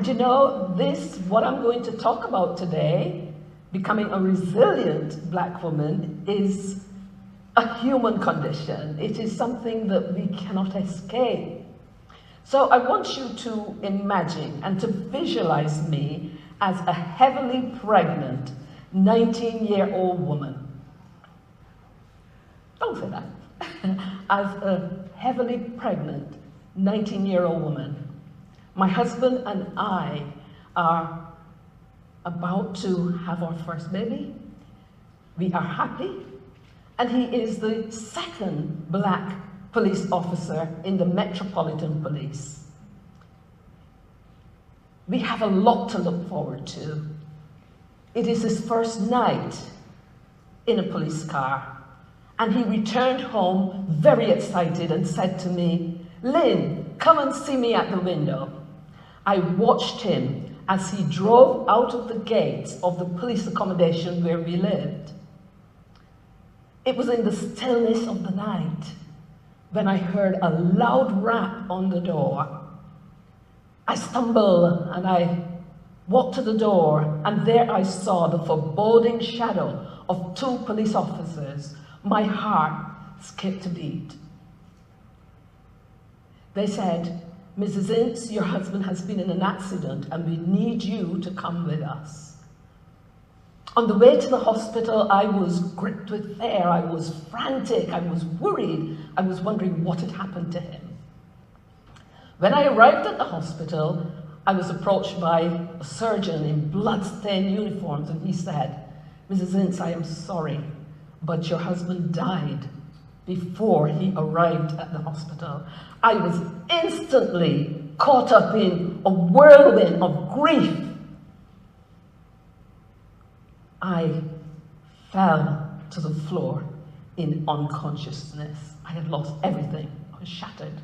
And you know, what I'm going to talk about today, becoming a resilient Black woman, is a human condition. It is something that we cannot escape. So I want you to imagine and to visualize me as a heavily pregnant 19-year-old woman. Don't say that. As a heavily pregnant 19-year-old woman. My husband and I are about to have our first baby. We are happy. And he is the second Black police officer in the Metropolitan Police. We have a lot to look forward to. It is his first night in a police car, and he returned home very excited and said to me, "Lynn, come and see me at the window." I watched him as he drove out of the gates of the police accommodation where we lived. It was in the stillness of the night when I heard a loud rap on the door. I stumbled and I walked to the door, and there I saw the foreboding shadow of two police officers. My heart skipped a beat. They said, "Mrs. Ince, your husband has been in an accident and we need you to come with us." On the way to the hospital, I was gripped with fear. I was frantic. I was worried. I was wondering what had happened to him. When I arrived at the hospital, I was approached by a surgeon in blood-stained uniforms, and he said, "Mrs. Ince, I am sorry, but your husband died before he arrived at the hospital." I was instantly caught up in a whirlwind of grief. I fell to the floor in unconsciousness. I had lost everything. I was shattered.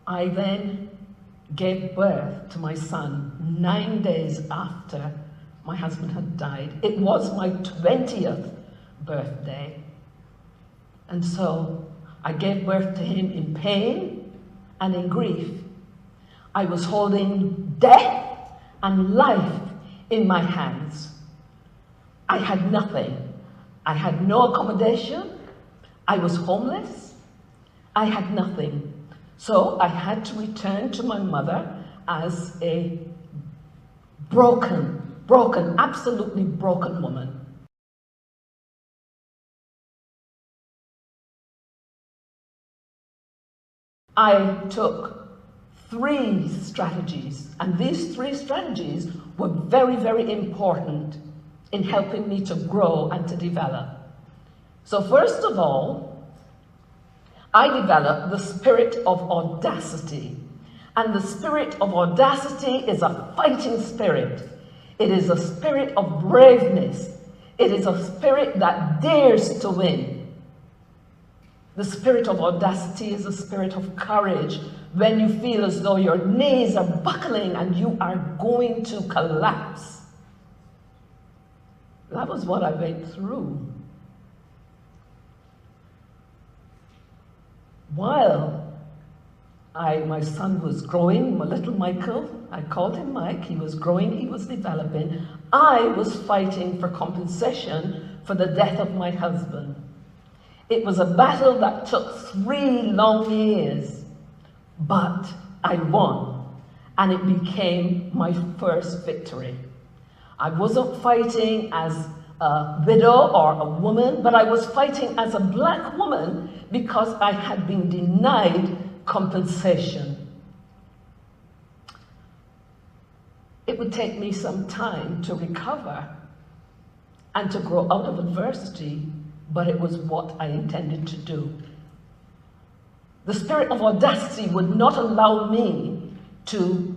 I then gave birth to my son 9 days after my husband had died. It was my 20th birthday. And so I gave birth to him in pain and in grief. I was holding death and life in my hands. I had nothing. I had no accommodation. I was homeless. I had nothing. So I had to return to my mother as a broken, absolutely broken woman. I took 3 strategies, and these 3 strategies were very, very important in helping me to grow and to develop. So first of all, I developed the spirit of audacity. And the spirit of audacity is a fighting spirit. It is a spirit of braveness. It is a spirit that dares to win. The spirit of audacity is a spirit of courage when you feel as though your knees are buckling and you are going to collapse. That was what I went through. While my son was growing, my little Michael, I called him Mike, he was growing, he was developing, I was fighting for compensation for the death of my husband. It was a battle that took 3 long years, but I won, and it became my first victory. I wasn't fighting as a widow or a woman, but I was fighting as a Black woman because I had been denied compensation. It would take me some time to recover and to grow out of adversity, but it was what I intended to do. The spirit of audacity would not allow me to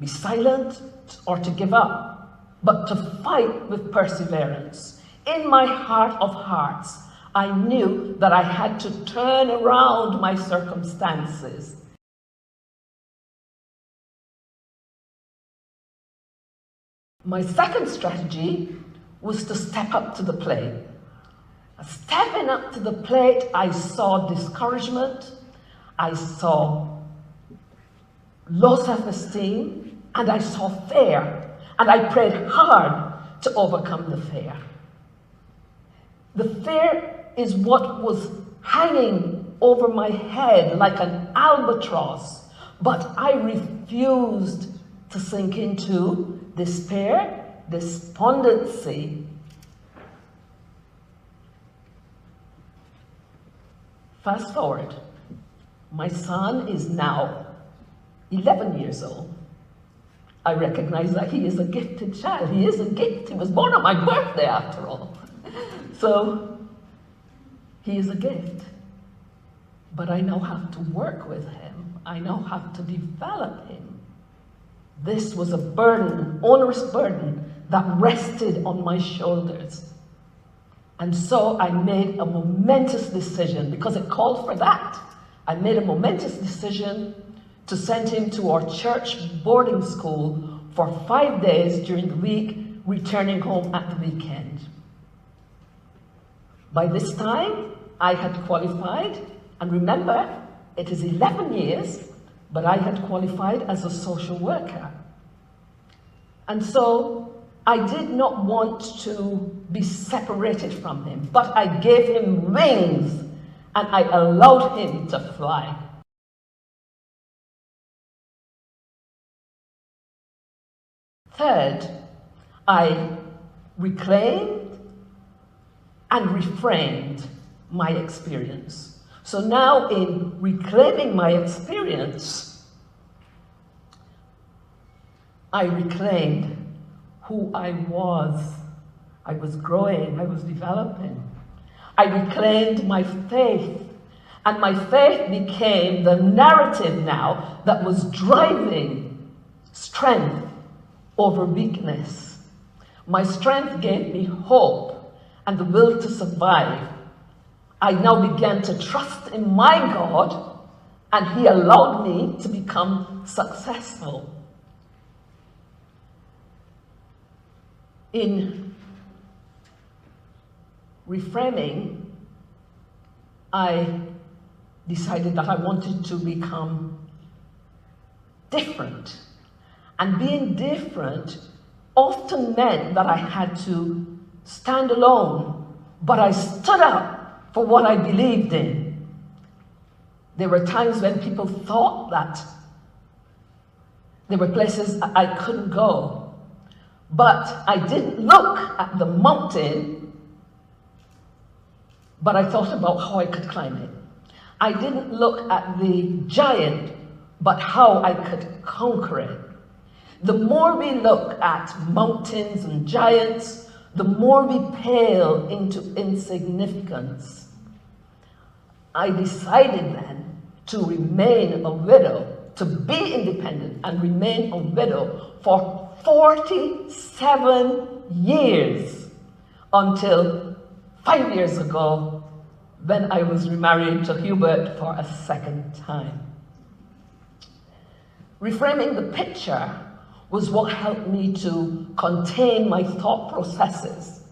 be silent or to give up, but to fight with perseverance. In my heart of hearts, I knew that I had to turn around my circumstances. My second strategy was to step up to the plate. Stepping up to the plate, I saw discouragement, I saw low self-esteem, and I saw fear, and I prayed hard to overcome the fear. The fear is what was hanging over my head like an albatross, but I refused to sink into despair, despondency. Fast forward, my son is now 11 years old. I recognize that he is a gifted child. He is a gift. He was born on my birthday, after all. So, he is a gift. But I now have to work with him. I now have to develop him. This was a burden, an onerous burden, that rested on my shoulders. And so I made a momentous decision, because it called for that. I made a momentous decision to send him to our church boarding school for 5 days during the week, returning home at the weekend. By this time, I had qualified, and remember, it is 11 years, but I had qualified as a social worker. And so I did not want to be separated from him, but I gave him wings and I allowed him to fly. Third, I reclaimed and reframed my experience. So now, in reclaiming my experience, I reclaimed who I was. I was growing, I was developing. I reclaimed my faith, and my faith became the narrative now that was driving strength over weakness. My strength gave me hope and the will to survive. I now began to trust in my God, and He allowed me to become successful. In reframing, I decided that I wanted to become different. And being different often meant that I had to stand alone, but I stood up for what I believed in. There were times when people thought that there were places I couldn't go, but I didn't look at the mountain, but I thought about how I could climb it. I didn't look at the giant, but how I could conquer it. The more we look at mountains and giants, the more we pale into insignificance. I decided then to remain a widow, to be independent and remain a widow for 47 years, until 5 years ago, when I was remarried to Hubert for a second time. Reframing the picture was what helped me to contain my thought processes.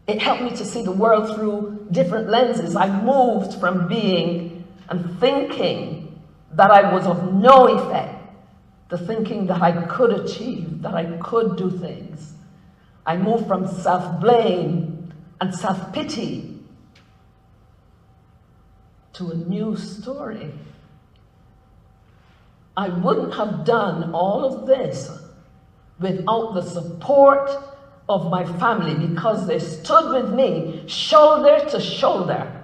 It helped me to see the world through different lenses. I moved from being and thinking that I was of no effect to thinking that I could achieve, that I could do things. I moved from self-blame and self-pity to a new story. I wouldn't have done all of this without the support of my family, because they stood with me shoulder to shoulder